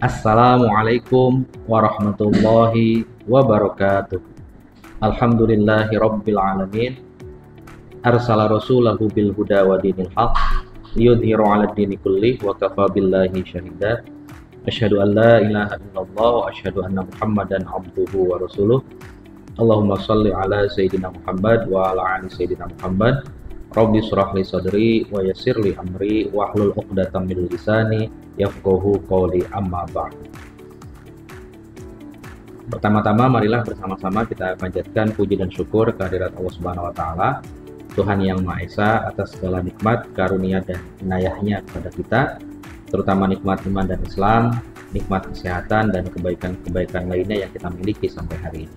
Assalamualaikum warahmatullahi wabarakatuh. Alhamdulillahi rabbil alamin. Arsala rasulahu bil huda wa dinil haq yudhiru 'ala dini kulli wa kafa billahi syahida. Asyhadu an la ilaha illallah wa asyhadu anna Muhammadan abduhu wa rasuluh. Allahumma shalli ala sayyidina Muhammad wa ala ali sayyidina Muhammad. Rabbi shrah li sadri wa yassir li amri wahlul 'uqdatam min lisani yafqahu qawli, amma ba'd. Pertama-tama marilah bersama-sama kita panjatkan puji dan syukur kehadirat Allah Subhanahu wa taala, Tuhan yang Maha Esa, atas segala nikmat, karunia dan inayahnya kepada kita, terutama nikmat iman dan Islam, nikmat kesehatan dan kebaikan-kebaikan lainnya yang kita miliki sampai hari ini.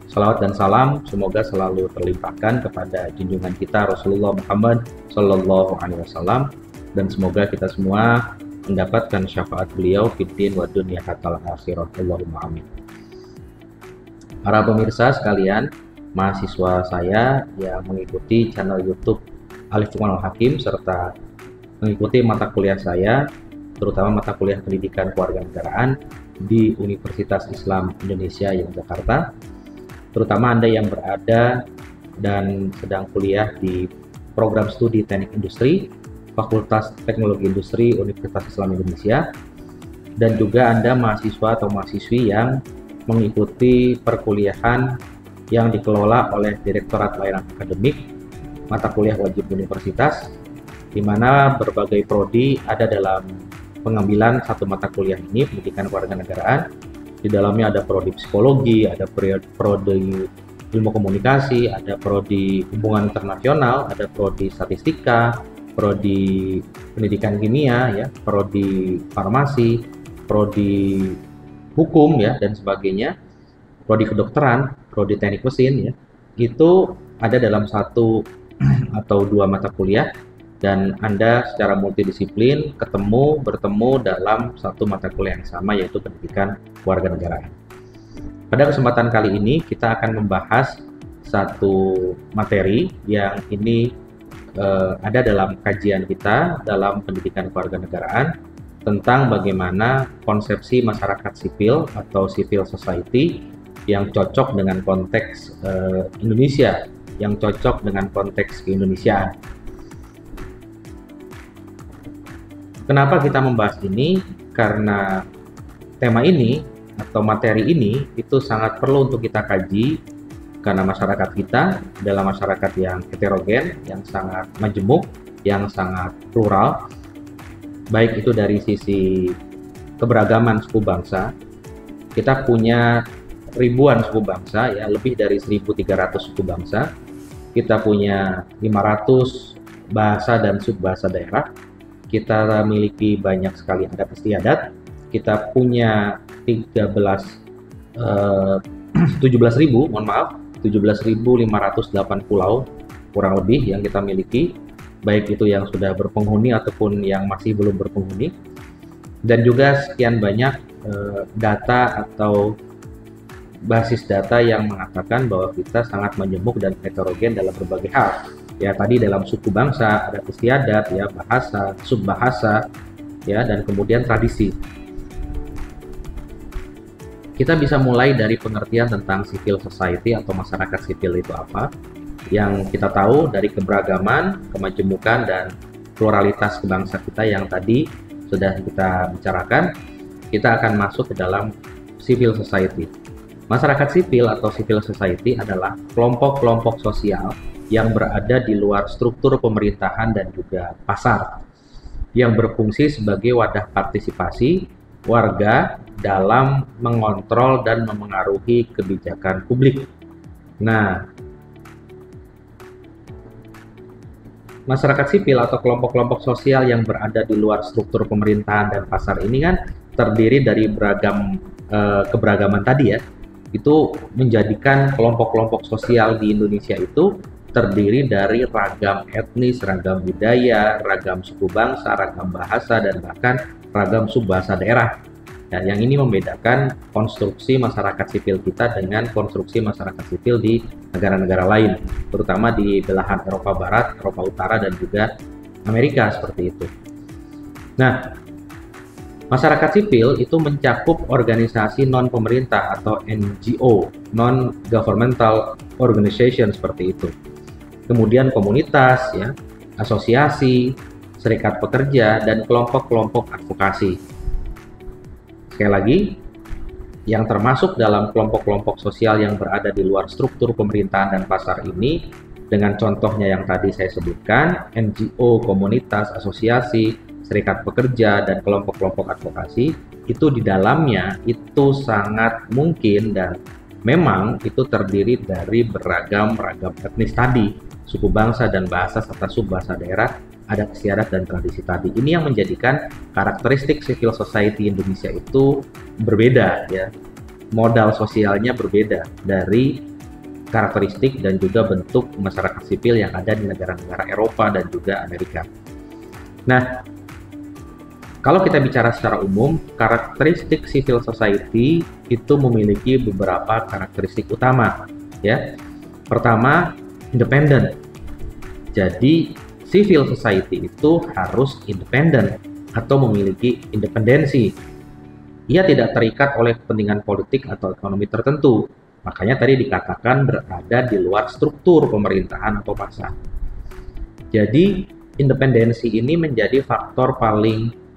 Salawat dan salam semoga selalu terlimpahkan kepada junjungan kita Rasulullah Muhammad Sallallahu Alaihi Wasallam, dan semoga kita semua mendapatkan syafaat beliau fiddin wa dunya hatal akhirah. Allahumma amin. Para pemirsa sekalian, mahasiswa saya yang mengikuti channel YouTube Alif Lukmanul Hakim serta mengikuti mata kuliah saya, terutama mata kuliah pendidikan kewarganegaraan di Universitas Islam Indonesia Yogyakarta, terutama Anda yang berada dan sedang kuliah di program studi Teknik Industri, Fakultas Teknologi Industri Universitas Islam Indonesia, dan juga Anda mahasiswa atau mahasiswi yang mengikuti perkuliahan yang dikelola oleh Direktorat Layanan Akademik Mata Kuliah Wajib Universitas, di mana berbagai prodi ada dalam pengambilan satu mata kuliah ini, pendidikan kewarganegaraan. Di dalamnya ada prodi psikologi, ada prodi ilmu komunikasi, ada prodi hubungan internasional, ada prodi statistika, prodi pendidikan kimia, ya, prodi farmasi, prodi hukum, ya, dan sebagainya, prodi kedokteran, prodi teknik mesin, ya, itu ada dalam satu atau dua mata kuliah, dan Anda secara multidisiplin bertemu dalam satu mata kuliah yang sama, yaitu pendidikan kewarganegaraan. Pada kesempatan kali ini kita akan membahas satu materi yang ini ada dalam kajian kita dalam pendidikan kewarganegaraan, tentang bagaimana konsepsi masyarakat sipil atau civil society yang cocok dengan konteks Indonesia, yang cocok dengan konteks keindonesiaan. Kenapa kita membahas ini? Karena tema ini atau materi ini itu sangat perlu untuk kita kaji, karena masyarakat kita adalah masyarakat yang heterogen, yang sangat majemuk, yang sangat plural, baik itu dari sisi keberagaman suku bangsa. Kita punya ribuan suku bangsa, ya, lebih dari 1.300 suku bangsa. Kita punya 500 bahasa dan subbahasa daerah. Kita memiliki banyak sekali adat istiadat. Kita punya 17.508 pulau kurang lebih yang kita miliki, baik itu yang sudah berpenghuni ataupun yang masih belum berpenghuni, dan juga sekian banyak data atau basis data yang mengatakan bahwa kita sangat majemuk dan heterogen dalam berbagai hal. Ya, tadi dalam suku bangsa, adat istiadat, ya, bahasa, subbahasa, ya, dan kemudian tradisi. Kita bisa mulai dari pengertian tentang civil society atau masyarakat sipil itu apa. Yang kita tahu dari keberagaman, kemajemukan, dan pluralitas bangsa kita yang tadi sudah kita bicarakan, kita akan masuk ke dalam civil society. Masyarakat sipil atau civil society adalah kelompok-kelompok sosial yang berada di luar struktur pemerintahan dan juga pasar, yang berfungsi sebagai wadah partisipasi warga dalam mengontrol dan memengaruhi kebijakan publik. Nah, masyarakat sipil atau kelompok-kelompok sosial yang berada di luar struktur pemerintahan dan pasar ini kan terdiri dari beragam keberagaman tadi, ya. Itu menjadikan kelompok-kelompok sosial di Indonesia itu terdiri dari ragam etnis, ragam budaya, ragam suku bangsa, ragam bahasa, dan bahkan ragam subbahasa daerah. Dan yang ini membedakan konstruksi masyarakat sipil kita dengan konstruksi masyarakat sipil di negara-negara lain, terutama di belahan Eropa Barat, Eropa Utara, dan juga Amerika, seperti itu. Nah, Masyarakat sipil itu mencakup organisasi non-pemerintah atau NGO, non-governmental organization seperti itu. Kemudian komunitas, ya, asosiasi, serikat pekerja, dan kelompok-kelompok advokasi. Sekali lagi, yang termasuk dalam kelompok-kelompok sosial yang berada di luar struktur pemerintahan dan pasar ini, dengan contohnya yang tadi saya sebutkan, NGO, komunitas, asosiasi, serikat pekerja, dan kelompok-kelompok advokasi, itu di dalamnya itu sangat mungkin dan memang itu terdiri dari beragam etnis tadi, suku bangsa dan bahasa serta subbahasa daerah, adat istiadat dan tradisi tadi. Ini yang menjadikan karakteristik civil society Indonesia itu berbeda, ya. Modal sosialnya berbeda dari karakteristik dan juga bentuk masyarakat sipil yang ada di negara-negara Eropa dan juga Amerika. Nah, kalau kita bicara secara umum, karakteristik civil society itu memiliki beberapa karakteristik utama, ya. Pertama, independen. Jadi, civil society itu harus independen atau memiliki independensi. Ia tidak terikat oleh kepentingan politik atau ekonomi tertentu. Makanya tadi dikatakan berada di luar struktur pemerintahan atau pasar. Jadi, independensi ini menjadi faktor paling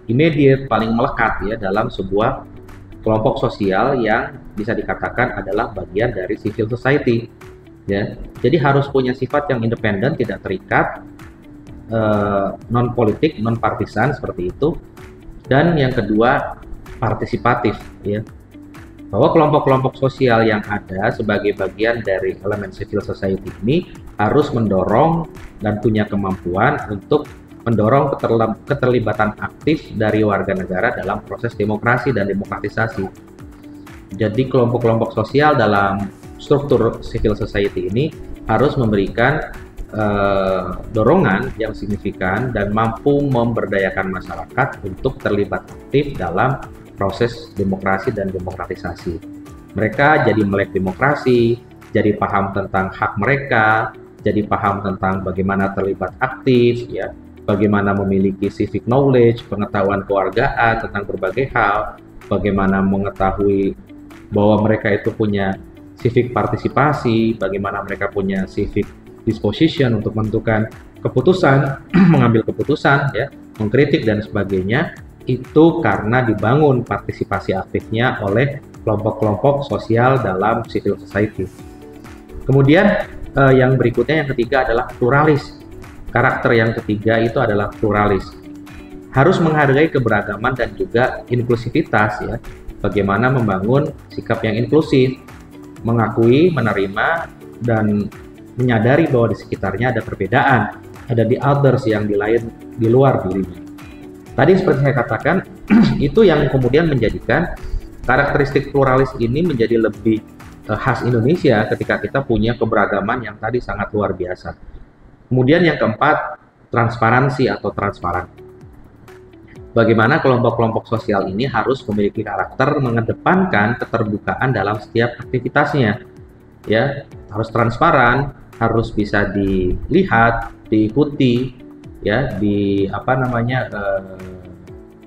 immediate, paling melekat ya dalam sebuah kelompok sosial yang bisa dikatakan adalah bagian dari civil society. Ya, jadi harus punya sifat yang independen, tidak terikat, non politik, non partisan seperti itu. Dan yang kedua, partisipatif, ya, bahwa kelompok-kelompok sosial yang ada sebagai bagian dari elemen civil society ini harus mendorong dan punya kemampuan untuk mendorong keterlibatan aktif dari warga negara dalam proses demokrasi dan demokratisasi. Jadi kelompok-kelompok sosial dalam struktur civil society ini harus memberikan dorongan yang signifikan dan mampu memberdayakan masyarakat untuk terlibat aktif dalam proses demokrasi dan demokratisasi. Mereka jadi melek demokrasi, jadi paham tentang hak mereka, jadi paham tentang bagaimana terlibat aktif, ya, bagaimana memiliki civic knowledge, pengetahuan kewargaan tentang berbagai hal, bagaimana mengetahui bahwa mereka itu punya civic partisipasi, bagaimana mereka punya civic disposition untuk menentukan keputusan, mengambil keputusan, ya, mengkritik dan sebagainya. Itu karena dibangun partisipasi aktifnya oleh kelompok-kelompok sosial dalam civil society. Kemudian yang berikutnya, yang ketiga adalah pluralis. Karakter yang ketiga itu adalah pluralis. Harus menghargai keberagaman dan juga inklusivitas, ya. Bagaimana membangun sikap yang inklusif, mengakui, menerima, dan menyadari bahwa di sekitarnya ada perbedaan, ada the others yang di luar dirinya. Tadi seperti saya katakan, itu yang kemudian menjadikan karakteristik pluralis ini menjadi lebih khas Indonesia ketika kita punya keberagaman yang tadi sangat luar biasa. Kemudian yang keempat, transparansi atau transparan. Bagaimana kelompok-kelompok sosial ini harus memiliki karakter mengedepankan keterbukaan dalam setiap aktivitasnya. Ya, harus transparan, harus bisa dilihat, diikuti, ya,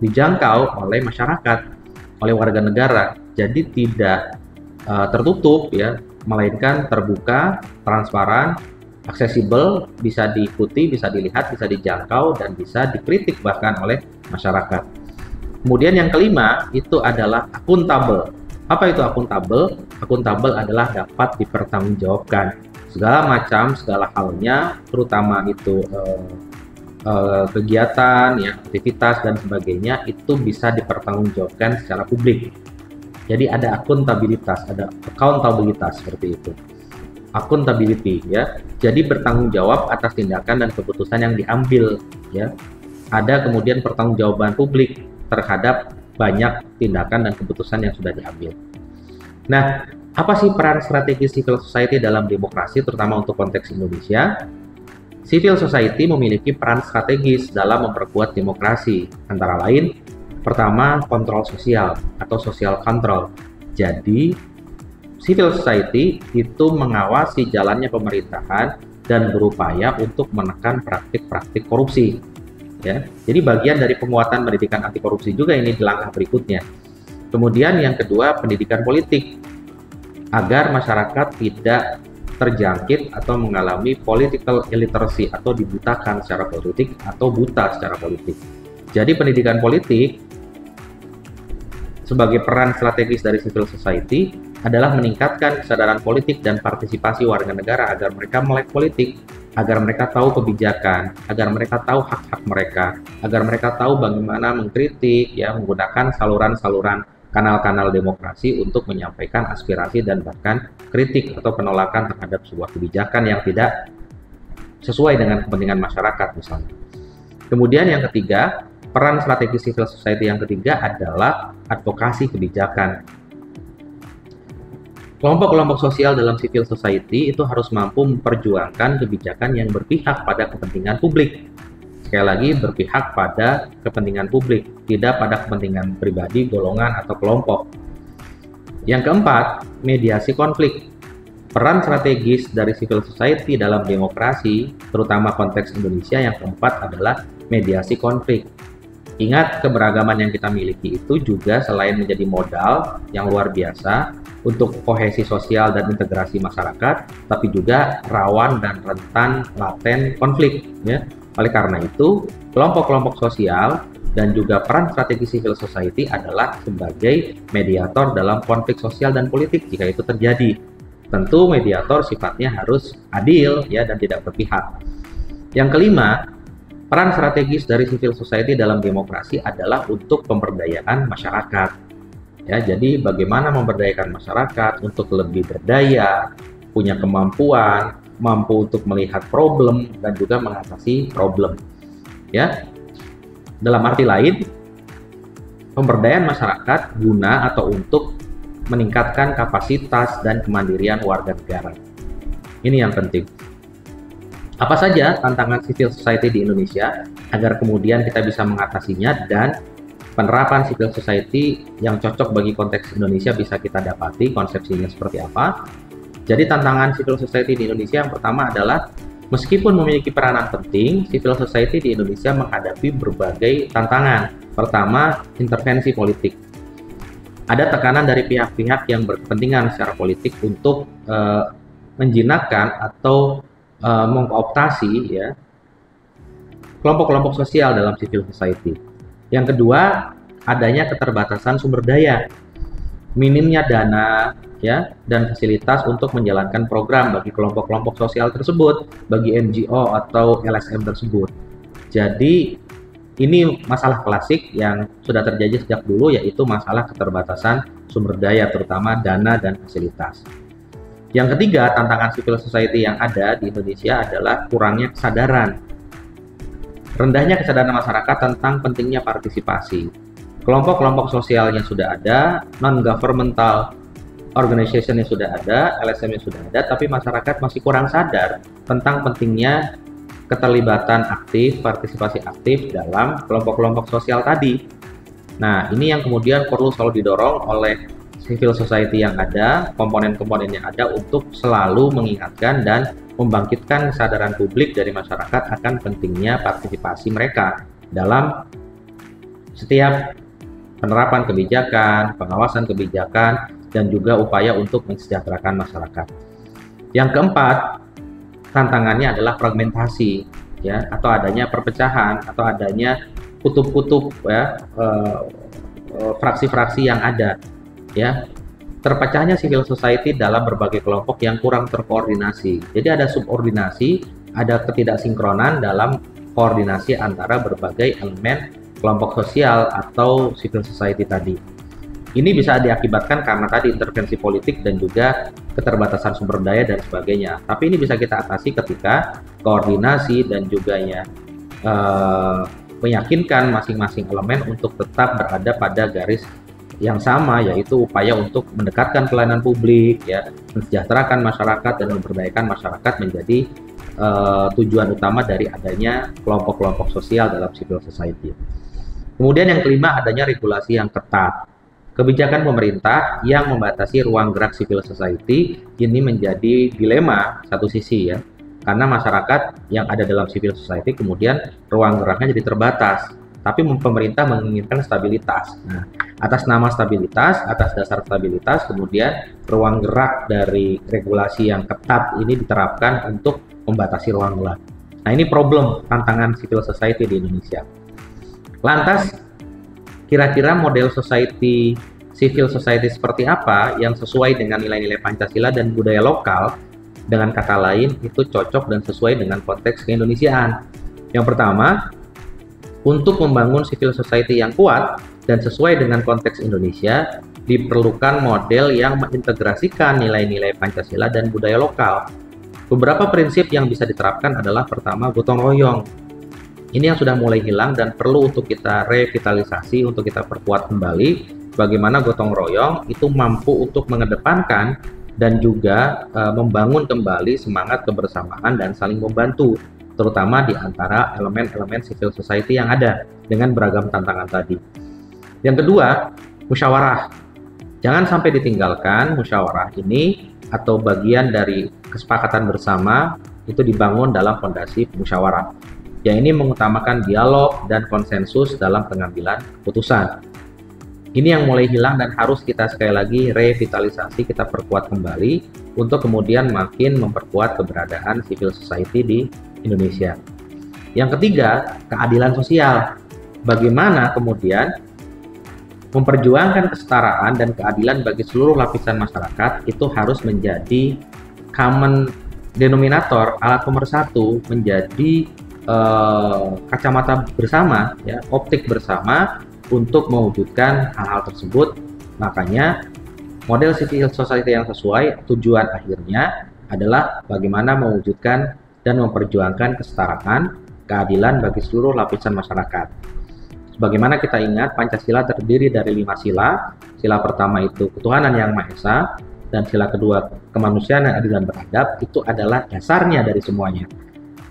dijangkau oleh masyarakat, oleh warga negara. Jadi tidak tertutup, ya, melainkan terbuka, transparan, aksesibel, bisa diikuti, bisa dilihat, bisa dijangkau, dan bisa dikritik bahkan oleh masyarakat. Kemudian yang kelima itu adalah akuntabel. Apa itu akuntabel? Akuntabel adalah dapat dipertanggungjawabkan. Segala halnya, terutama itu kegiatan, ya, aktivitas dan sebagainya, itu bisa dipertanggungjawabkan secara publik. Jadi ada akuntabilitas, ada accountabilitas seperti itu. Accountability, ya. Jadi bertanggung jawab atas tindakan dan keputusan yang diambil, ya. Ada kemudian pertanggungjawaban publik terhadap banyak tindakan dan keputusan yang sudah diambil. Nah, apa sih peran strategi civil society dalam demokrasi, terutama untuk konteks Indonesia? Civil society memiliki peran strategis dalam memperkuat demokrasi, antara lain, pertama, kontrol sosial atau social control. Jadi, civil society itu mengawasi jalannya pemerintahan dan berupaya untuk menekan praktik-praktik korupsi. ya. Jadi bagian dari penguatan pendidikan anti korupsi juga ini di langkah berikutnya. Kemudian yang kedua, pendidikan politik agar masyarakat tidak terjangkit atau mengalami political illiteracy atau dibutakan secara politik atau buta secara politik. Jadi pendidikan politik sebagai peran strategis dari civil society adalah meningkatkan kesadaran politik dan partisipasi warga negara agar mereka melek politik, agar mereka tahu kebijakan, agar mereka tahu hak-hak mereka, agar mereka tahu bagaimana mengkritik, ya, menggunakan saluran-saluran kanal-kanal demokrasi untuk menyampaikan aspirasi dan bahkan kritik atau penolakan terhadap sebuah kebijakan yang tidak sesuai dengan kepentingan masyarakat misalnya. Kemudian yang ketiga, peran strategi civil society yang ketiga adalah advokasi kebijakan. Kelompok-kelompok sosial dalam civil society itu harus mampu memperjuangkan kebijakan yang berpihak pada kepentingan publik. Sekali lagi, berpihak pada kepentingan publik, tidak pada kepentingan pribadi, golongan, atau kelompok. Yang keempat, mediasi konflik. Peran strategis dari civil society dalam demokrasi, terutama konteks Indonesia, yang keempat adalah mediasi konflik. Ingat, keberagaman yang kita miliki itu juga selain menjadi modal yang luar biasa untuk kohesi sosial dan integrasi masyarakat, tapi juga rawan dan rentan laten konflik, ya. Oleh karena itu, kelompok-kelompok sosial dan juga peran strategi civil society adalah sebagai mediator dalam konflik sosial dan politik jika itu terjadi. Tentu mediator sifatnya harus adil, ya, dan tidak berpihak. Yang kelima, peran strategis dari civil society dalam demokrasi adalah untuk pemberdayaan masyarakat. Ya, jadi bagaimana memberdayakan masyarakat untuk lebih berdaya, punya kemampuan, mampu untuk melihat problem dan juga mengatasi problem. Ya, dalam arti lain, pemberdayaan masyarakat guna atau untuk meningkatkan kapasitas dan kemandirian warga negara. Ini yang penting. Apa saja tantangan civil society di Indonesia agar kemudian kita bisa mengatasinya dan penerapan civil society yang cocok bagi konteks Indonesia bisa kita dapati, konsepsinya seperti apa. Jadi tantangan civil society di Indonesia yang pertama adalah meskipun memiliki peranan penting, civil society di Indonesia menghadapi berbagai tantangan. Pertama, intervensi politik. Ada tekanan dari pihak-pihak yang berkepentingan secara politik untuk menjinakkan atau mengkooptasi, ya, kelompok-kelompok sosial dalam civil society. Yang kedua, adanya keterbatasan sumber daya, minimnya dana, ya, dan fasilitas untuk menjalankan program bagi kelompok-kelompok sosial tersebut, bagi NGO atau LSM tersebut. Jadi ini masalah klasik yang sudah terjadi sejak dulu, yaitu masalah keterbatasan sumber daya, terutama dana dan fasilitas. Yang ketiga, tantangan civil society yang ada di Indonesia adalah kurangnya kesadaran. Rendahnya kesadaran masyarakat tentang pentingnya partisipasi. Kelompok-kelompok sosialnya sudah ada, non-governmental organization yang sudah ada, LSM yang sudah ada, tapi masyarakat masih kurang sadar tentang pentingnya keterlibatan aktif, partisipasi aktif dalam kelompok-kelompok sosial tadi. Nah, ini yang kemudian perlu selalu didorong oleh civil society yang ada, komponen-komponen yang ada untuk selalu mengingatkan dan membangkitkan kesadaran publik dari masyarakat akan pentingnya partisipasi mereka dalam setiap penerapan kebijakan, pengawasan kebijakan, dan juga upaya untuk mensejahterakan masyarakat. Yang keempat, tantangannya adalah fragmentasi, ya, atau adanya perpecahan, atau adanya kutub-kutub, ya, fraksi-fraksi yang ada, ya, terpecahnya civil society dalam berbagai kelompok yang kurang terkoordinasi. Jadi ada subordinasi, ada ketidaksinkronan dalam koordinasi antara berbagai elemen kelompok sosial atau civil society tadi. Ini bisa diakibatkan karena tadi intervensi politik dan juga keterbatasan sumber daya dan sebagainya. Tapi ini bisa kita atasi ketika koordinasi dan juga, ya, meyakinkan masing-masing elemen untuk tetap berada pada garis yang sama, yaitu upaya untuk mendekatkan pelayanan publik, ya, mensejahterakan masyarakat dan memberdayakan masyarakat menjadi tujuan utama dari adanya kelompok-kelompok sosial dalam civil society. Kemudian yang kelima, adanya regulasi yang ketat. Kebijakan pemerintah yang membatasi ruang gerak civil society ini menjadi dilema satu sisi, ya, karena masyarakat yang ada dalam civil society kemudian ruang geraknya jadi terbatas. Tapi pemerintah menginginkan stabilitas. Nah, atas nama stabilitas, atas dasar stabilitas, kemudian ruang gerak dari regulasi yang ketat ini diterapkan untuk membatasi ruang gerak. Nah, ini problem tantangan civil society di Indonesia. Lantas, kira-kira model civil society seperti apa yang sesuai dengan nilai-nilai Pancasila dan budaya lokal? Dengan kata lain, itu cocok dan sesuai dengan konteks keindonesiaan. Yang pertama, untuk membangun civil society yang kuat dan sesuai dengan konteks Indonesia, diperlukan model yang mengintegrasikan nilai-nilai Pancasila dan budaya lokal. Beberapa prinsip yang bisa diterapkan adalah pertama, gotong royong. Ini yang sudah mulai hilang dan perlu untuk kita revitalisasi, untuk kita perkuat kembali. Bagaimana gotong royong itu mampu untuk mengedepankan dan juga membangun kembali semangat kebersamaan dan saling membantu, terutama di antara elemen-elemen civil society yang ada dengan beragam tantangan tadi. Yang kedua, musyawarah. Jangan sampai ditinggalkan musyawarah ini atau bagian dari kesepakatan bersama itu dibangun dalam fondasi musyawarah. Yang ini mengutamakan dialog dan konsensus dalam pengambilan keputusan. Ini yang mulai hilang dan harus kita sekali lagi revitalisasi, kita perkuat kembali untuk kemudian makin memperkuat keberadaan civil society di Indonesia. Yang ketiga, keadilan sosial. Bagaimana kemudian memperjuangkan kesetaraan dan keadilan bagi seluruh lapisan masyarakat itu harus menjadi common denominator, alat pemersatu, menjadi kacamata bersama, ya, optik bersama untuk mewujudkan hal-hal tersebut. Makanya model civil society yang sesuai tujuan akhirnya adalah bagaimana mewujudkan dan memperjuangkan kesetaraan, keadilan bagi seluruh lapisan masyarakat. Sebagaimana kita ingat, Pancasila terdiri dari 5 sila. Sila pertama itu ketuhanan yang Maha Esa, dan sila kedua kemanusiaan yang adil dan beradab, itu adalah dasarnya dari semuanya.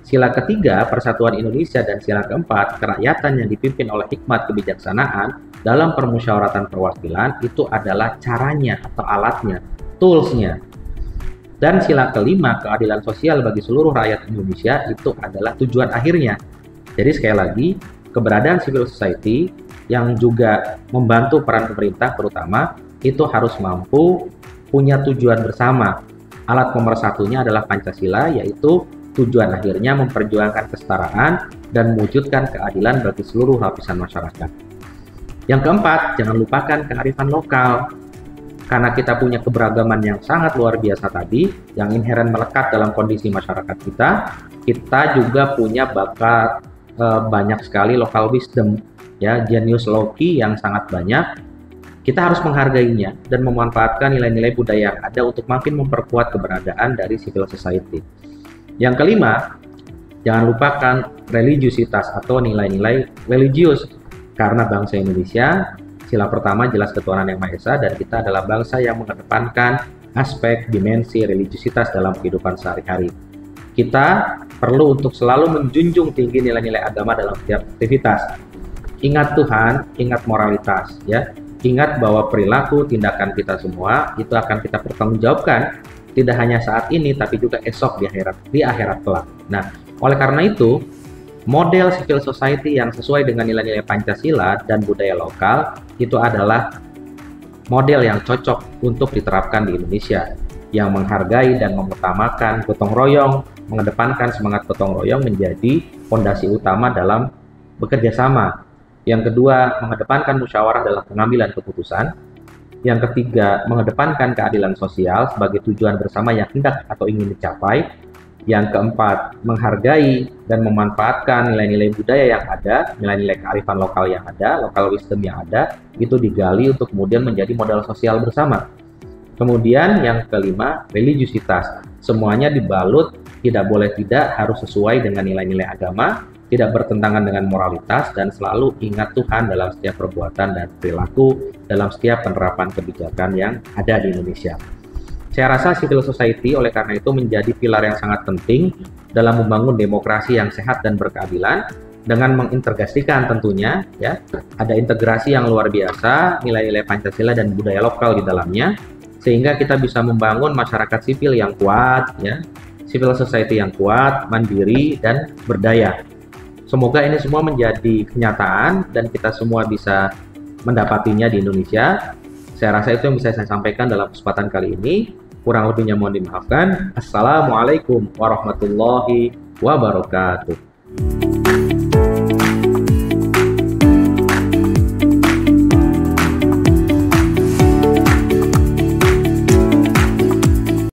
Sila ketiga, persatuan Indonesia, dan sila keempat, kerakyatan yang dipimpin oleh hikmat kebijaksanaan dalam permusyawaratan perwakilan, itu adalah caranya atau alatnya, toolsnya. Dan sila kelima, keadilan sosial bagi seluruh rakyat Indonesia, itu adalah tujuan akhirnya. Jadi sekali lagi, keberadaan civil society yang juga membantu peran pemerintah terutama, itu harus mampu punya tujuan bersama. Alat pemersatunya adalah Pancasila, yaitu tujuan akhirnya memperjuangkan kesetaraan dan mewujudkan keadilan bagi seluruh lapisan masyarakat. Yang keempat, jangan lupakan kearifan lokal. Karena kita punya keberagaman yang sangat luar biasa tadi, yang inheren melekat dalam kondisi masyarakat kita juga punya bakat banyak sekali local wisdom, ya, genius loci yang sangat banyak. Kita harus menghargainya dan memanfaatkan nilai-nilai budaya yang ada untuk makin memperkuat keberadaan dari civil society. Yang kelima, jangan lupakan religiusitas atau nilai-nilai religius. Karena bangsa Indonesia, sila pertama jelas ketuhanan yang Maha Esa, dan kita adalah bangsa yang mengedepankan aspek dimensi religiusitas dalam kehidupan sehari-hari. Kita perlu untuk selalu menjunjung tinggi nilai-nilai agama dalam setiap aktivitas. Ingat Tuhan, ingat moralitas, ya. Ingat bahwa perilaku tindakan kita semua itu akan kita pertanggungjawabkan, tidak hanya saat ini tapi juga esok di akhirat kelak. Nah, oleh karena itu, model civil society yang sesuai dengan nilai-nilai Pancasila dan budaya lokal itu adalah model yang cocok untuk diterapkan di Indonesia, yang menghargai dan mengutamakan gotong royong, mengedepankan semangat gotong royong menjadi fondasi utama dalam bekerja sama. Yang kedua, mengedepankan musyawarah dalam pengambilan keputusan. Yang ketiga, mengedepankan keadilan sosial sebagai tujuan bersama yang hendak atau ingin dicapai. Yang keempat, menghargai dan memanfaatkan nilai-nilai budaya yang ada, nilai-nilai kearifan lokal yang ada, local wisdom yang ada, itu digali untuk kemudian menjadi modal sosial bersama. Kemudian yang kelima, religiusitas. Semuanya dibalut, tidak boleh tidak, harus sesuai dengan nilai-nilai agama, tidak bertentangan dengan moralitas, dan selalu ingat Tuhan dalam setiap perbuatan dan perilaku, dalam setiap penerapan kebijakan yang ada di Indonesia. Saya rasa civil society oleh karena itu menjadi pilar yang sangat penting dalam membangun demokrasi yang sehat dan berkeadilan, dengan mengintegrasikan tentunya, ya, ada integrasi yang luar biasa, nilai-nilai Pancasila dan budaya lokal di dalamnya, sehingga kita bisa membangun masyarakat sipil yang kuat, ya, civil society yang kuat, mandiri, dan berdaya. Semoga ini semua menjadi kenyataan dan kita semua bisa mendapatinya di Indonesia. Saya rasa itu yang bisa saya sampaikan dalam kesempatan kali ini. Kurang lebihnya mohon dimaafkan. Assalamualaikum warahmatullahi wabarakatuh.